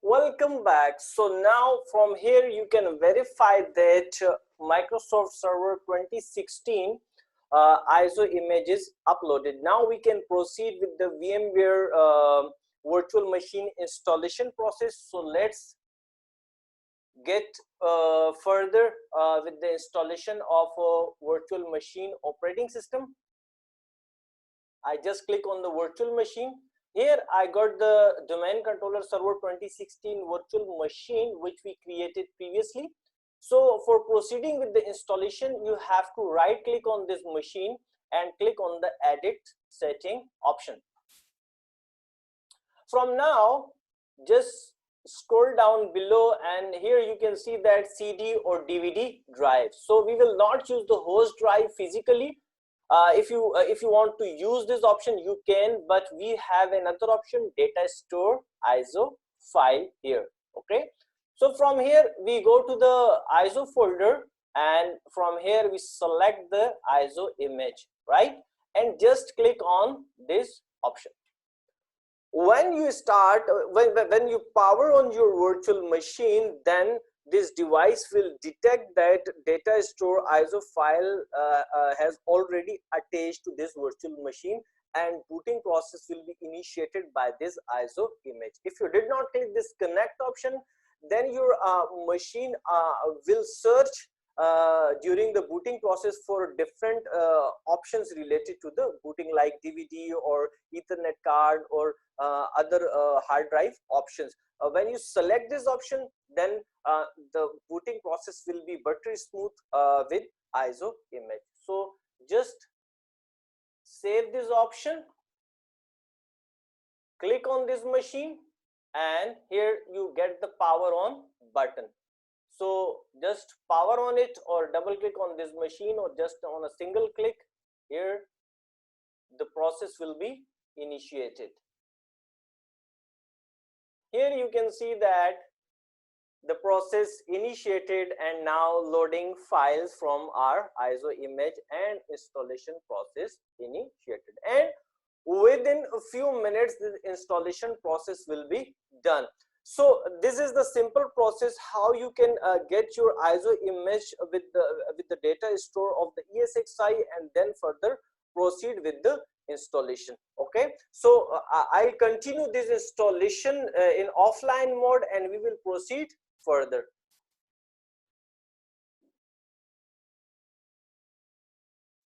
Welcome back. So now from here you can verify that Microsoft Server 2016 ISO image is uploaded. Now we can proceed with the VMware virtual machine installation process. So let's get further with the installation of a virtual machine operating system. I just click on the virtual machine. Here I got the domain controller server 2016 virtual machine which we created previously. So for proceeding with the installation, you have to right click on this machine and click on the edit setting option. From now, just scroll down below and here you can see that CD or DVD drive. So we will not use the host drive physically. If you want to use this option, you can, but we have another option, data store ISO file here. Okay, so from here we go to the ISO folder and from here we select the ISO image, right, and just click on this option. When you start, when you power on your virtual machine, then this device will detect that data store ISO file has already attached to this virtual machine and booting process will be initiated by this ISO image. If you did not click this connect option, then your machine will search during the booting process for different options related to the booting, like DVD or Ethernet card or other hard drive options. When you select this option, then the booting process will be buttery smooth with ISO image. So just save this option, click on this machine, and here you get the power on button. So just power on it or double click on this machine or just on a single click, here the process will be initiated. Here you can see that the process initiated and now loading files from our ISO image and installation process initiated, and within a few minutes the installation process will be done. So this is the simple process how you can get your ISO image with the data store of the ESXI and then further proceed with the installation. Okay, so I'll continue this installation in offline mode and we will proceed further.